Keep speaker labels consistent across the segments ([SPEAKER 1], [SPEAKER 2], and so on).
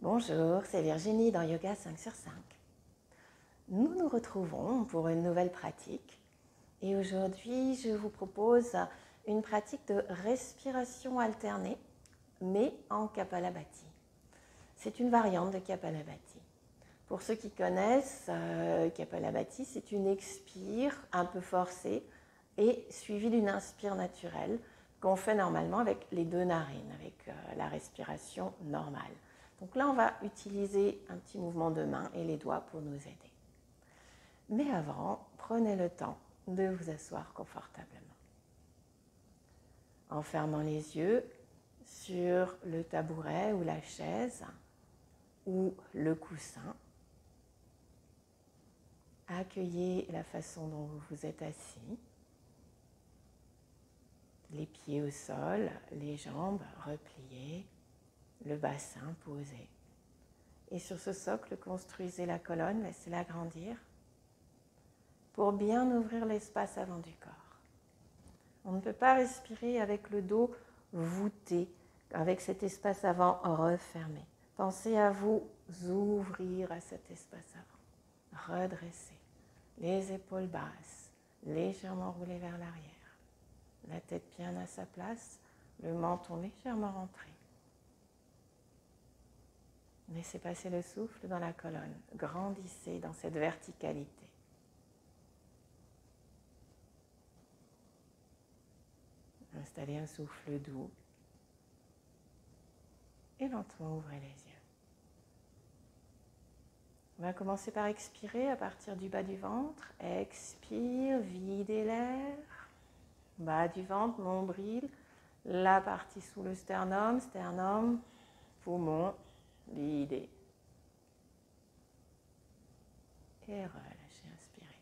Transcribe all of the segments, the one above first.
[SPEAKER 1] Bonjour, c'est Virginie dans Yoga 5 sur 5. Nous nous retrouvons pour une nouvelle pratique et aujourd'hui je vous propose une pratique de respiration alternée mais en Kapalabhati. C'est une variante de Kapalabhati. Pour ceux qui connaissent, Kapalabhati, c'est une expire un peu forcée et suivie d'une inspire naturelle qu'on fait normalement avec les deux narines, avec la respiration normale. Donc là, on va utiliser un petit mouvement de main et les doigts pour nous aider. Mais avant, prenez le temps de vous asseoir confortablement. En fermant les yeux sur le tabouret ou la chaise ou le coussin. Accueillez la façon dont vous vous êtes assis. Les pieds au sol, les jambes repliées, le bassin posé. Et sur ce socle, construisez la colonne, laissez-la grandir pour bien ouvrir l'espace avant du corps. On ne peut pas respirer avec le dos voûté, avec cet espace avant refermé. Pensez à vous ouvrir à cet espace avant. Redressez les épaules basses, légèrement roulées vers l'arrière. La tête bien à sa place, le menton légèrement rentré. Laissez passer le souffle dans la colonne. Grandissez dans cette verticalité. Installez un souffle doux. Et lentement ouvrez les yeux. On va commencer par expirer à partir du bas du ventre. Expire, videz l'air. Bas du ventre, nombril. La partie sous le sternum, poumon. Videz. Et relâchez, inspirez.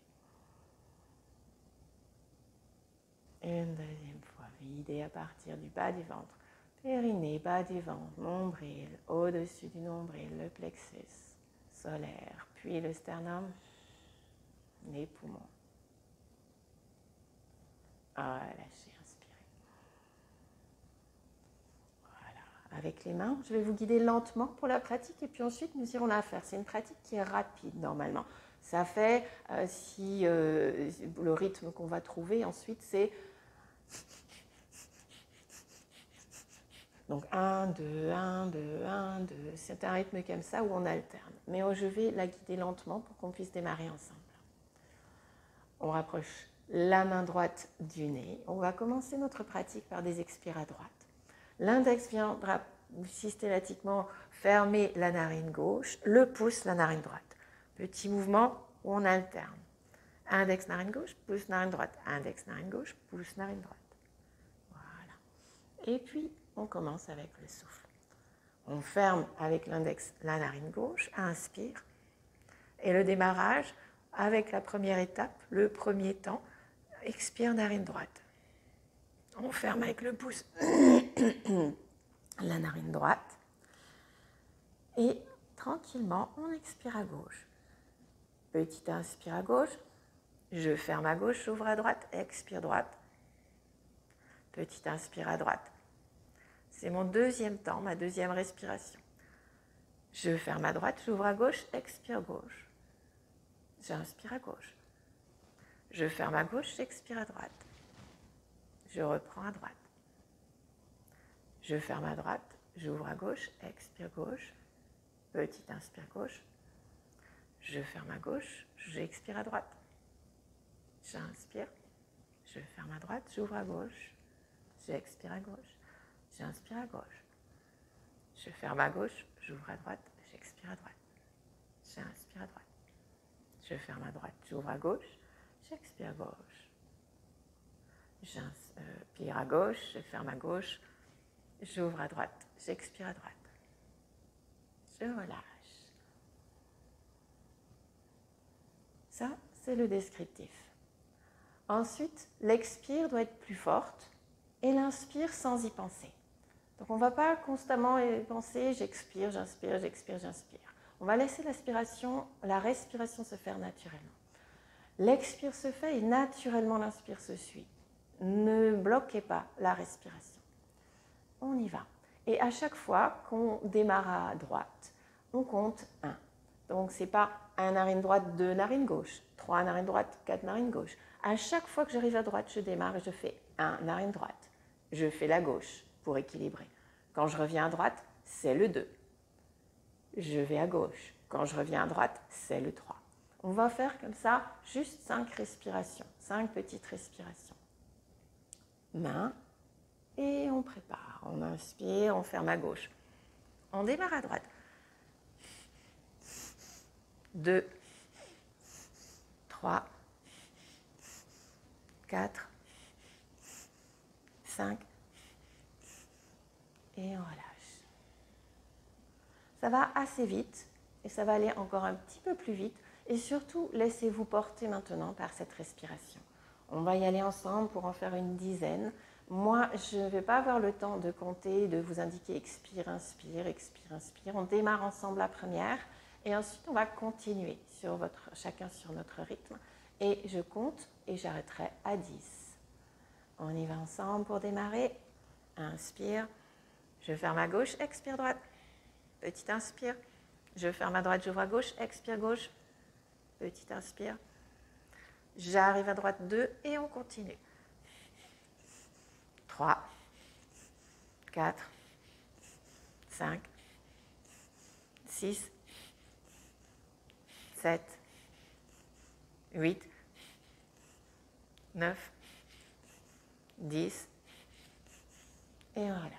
[SPEAKER 1] Une deuxième fois, videz à partir du bas du ventre. Périnée, bas du ventre, nombril, au-dessus du nombril, le plexus solaire, puis le sternum, les poumons. Relâchez, inspirez. Voilà. Avec les mains, je vais vous guider lentement pour la pratique et puis ensuite nous irons la faire. C'est une pratique qui est rapide normalement. Ça fait, le rythme qu'on va trouver ensuite, c'est donc 1, 2, 1, 2, 1, 2. C'est un rythme comme ça où on alterne. Mais je vais la guider lentement pour qu'on puisse démarrer ensemble. On rapproche la main droite du nez. On va commencer notre pratique par des expires à droite. L'index viendra systématiquement fermer la narine gauche, le pouce la narine droite. Petit mouvement où on alterne. Index narine gauche, pouce narine droite. Index narine gauche, pouce narine droite. Voilà. Et puis, on commence avec le souffle. On ferme avec l'index la narine gauche, inspire. Et le démarrage, avec la première étape, le premier temps, expire narine droite. On ferme avec le pouce la narine droite. Et tranquillement, on expire à gauche. Petit inspire à gauche. Je ferme à gauche, j'ouvre à droite, expire droite. Petit inspire à droite. C'est mon deuxième temps, ma deuxième respiration. Je ferme à droite, j'ouvre à gauche, expire gauche. J'inspire à gauche. Je ferme à gauche, j'expire à droite. Je reprends à droite. Je ferme à droite, j'ouvre à gauche, expire gauche. Petit inspire gauche. Je ferme à gauche, j'expire à droite. J'inspire. Je ferme à droite, j'ouvre à gauche. J'expire à gauche. J'inspire à gauche. Je ferme à gauche, j'ouvre à droite, j'expire à droite. J'inspire à droite. Je ferme à droite, j'ouvre à gauche, j'expire à gauche. J'inspire à gauche, je ferme à gauche, j'ouvre à droite, j'expire à droite. Je relâche. Ça, c'est le descriptif. Ensuite, l'expire doit être plus forte et l'inspire sans y penser. Donc on ne va pas constamment penser j'expire, j'inspire, j'expire, j'inspire. On va laisser la respiration se faire naturellement. L'expire se fait et naturellement l'inspire se suit. Ne bloquez pas la respiration. On y va. Et à chaque fois qu'on démarre à droite, on compte 1. Donc, ce n'est pas 1 narine droite, 2 narines gauche, 3 narines droite, 4 narines gauche. À chaque fois que j'arrive à droite, je démarre et je fais 1 narine droite. Je fais la gauche pour équilibrer. Quand je reviens à droite, c'est le 2. Je vais à gauche. Quand je reviens à droite, c'est le 3. On va faire comme ça juste 5 respirations, 5 petites respirations. Main, et on prépare. On inspire, on ferme à gauche. On démarre à droite. 2, 3, 4, 5, et on relâche. Ça va assez vite et ça va aller encore un petit peu plus vite. Et surtout, laissez-vous porter maintenant par cette respiration. On va y aller ensemble pour en faire une dizaine. Moi, je ne vais pas avoir le temps de compter, de vous indiquer expire, inspire, expire, inspire. On démarre ensemble la première et ensuite on va continuer chacun sur notre rythme. Et je compte et j'arrêterai à 10. On y va ensemble pour démarrer. Inspire. Je ferme à gauche, expire droite. Petit inspire. Je ferme à droite, j'ouvre à gauche, expire gauche. Petit inspire. J'arrive à droite 2 et on continue. 3, 4, 5, 6, 7, 8, 9, 10 et on relâche.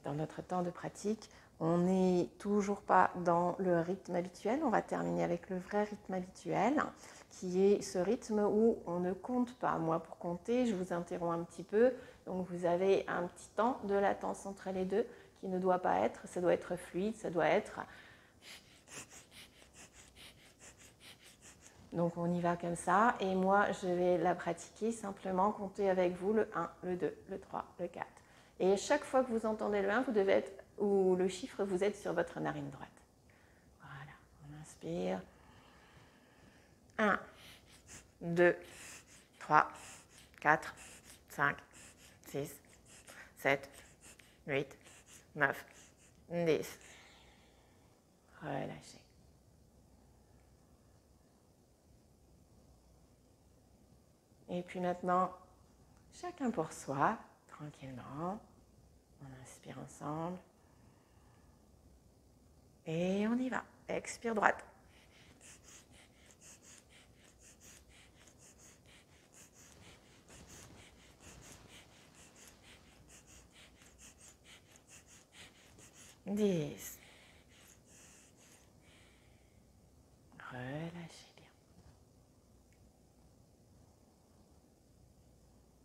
[SPEAKER 1] Dans notre temps de pratique, on n'est toujours pas dans le rythme habituel. On va terminer avec le vrai rythme habituel, qui est ce rythme où on ne compte pas. Moi, pour compter, je vous interromps un petit peu. Donc, vous avez un petit temps de latence entre les deux qui ne doit pas être, ça doit être fluide, ça doit être... Donc, on y va comme ça. Et moi, je vais la pratiquer simplement, compter avec vous le 1, le 2, le 3, le 4. Et chaque fois que vous entendez le 1, vous devez être, ou le chiffre, vous êtes sur votre narine droite. Voilà, on inspire. 1, 2, 3, 4, 5, 6, 7, 8, 9, 10. Relâchez. Et puis maintenant, chacun pour soi, tranquillement. On inspire ensemble. Et on y va. Expire droite. Dix. Relâchez bien.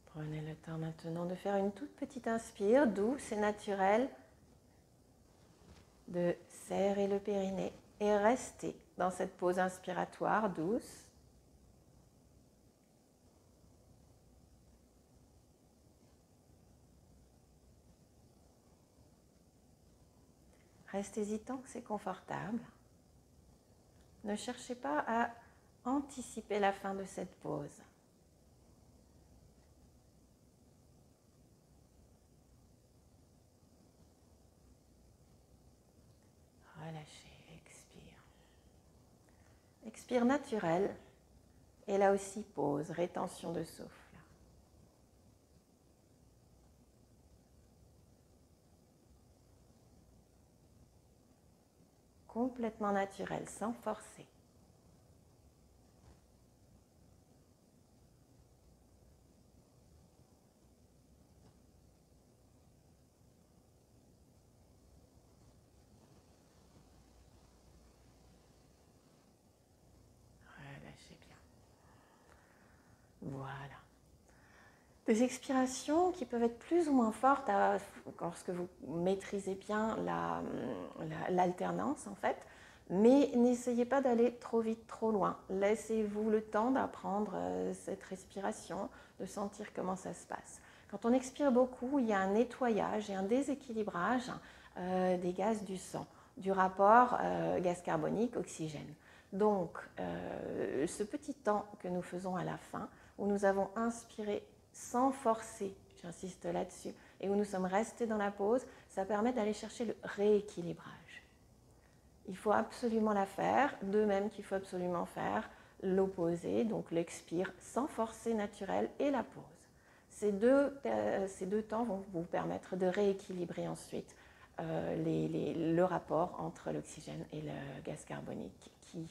[SPEAKER 1] Prenez le temps maintenant de faire une toute petite inspire, douce et naturelle, de serrer le périnée et rester dans cette pause inspiratoire douce. Restez-y tant que c'est confortable. Ne cherchez pas à anticiper la fin de cette pause. Relâchez, expire. Expire naturel. Et là aussi, pause, rétention de souffle. Complètement naturel, sans forcer. Relâchez bien. Voilà. Des expirations qui peuvent être plus ou moins fortes lorsque vous maîtrisez bien l'alternance en fait. Mais n'essayez pas d'aller trop vite, trop loin. Laissez-vous le temps d'apprendre cette respiration, de sentir comment ça se passe. Quand on expire beaucoup, il y a un nettoyage et un déséquilibrage des gaz du sang, du rapport gaz carbonique, oxygène. Donc, ce petit temps que nous faisons à la fin, où nous avons inspiré sans forcer j'insiste là-dessus, et où nous sommes restés dans la pause, ça permet d'aller chercher le rééquilibrage. Il faut absolument la faire, de même qu'il faut absolument faire l'opposé, donc l'expire sans forcer naturel et la pause. Ces deux temps vont vous permettre de rééquilibrer ensuite le rapport entre l'oxygène et le gaz carbonique qui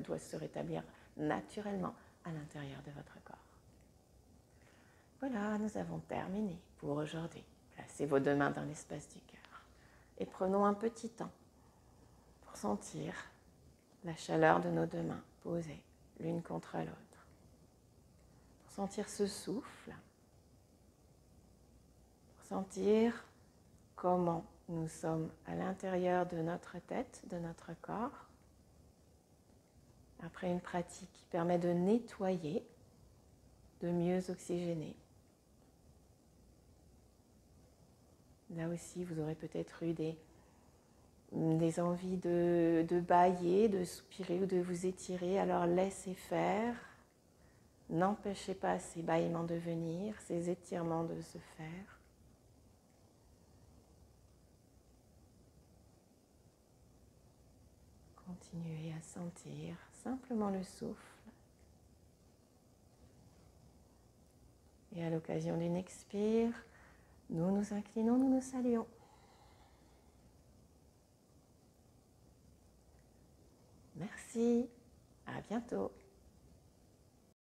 [SPEAKER 1] doit se rétablir naturellement à l'intérieur de votre corps. Voilà, nous avons terminé pour aujourd'hui. Placez vos deux mains dans l'espace du cœur et prenons un petit temps pour sentir la chaleur de nos deux mains posées l'une contre l'autre. Pour sentir ce souffle, pour sentir comment nous sommes à l'intérieur de notre tête, de notre corps. Après une pratique qui permet de nettoyer, de mieux oxygéner. Là aussi, vous aurez peut-être eu des envies de bâiller, de soupirer ou de vous étirer. Alors laissez faire. N'empêchez pas ces bâillements de venir, ces étirements de se faire. Continuez à sentir simplement le souffle. Et à l'occasion d'une expire, nous nous inclinons, nous nous saluons. Merci, à bientôt.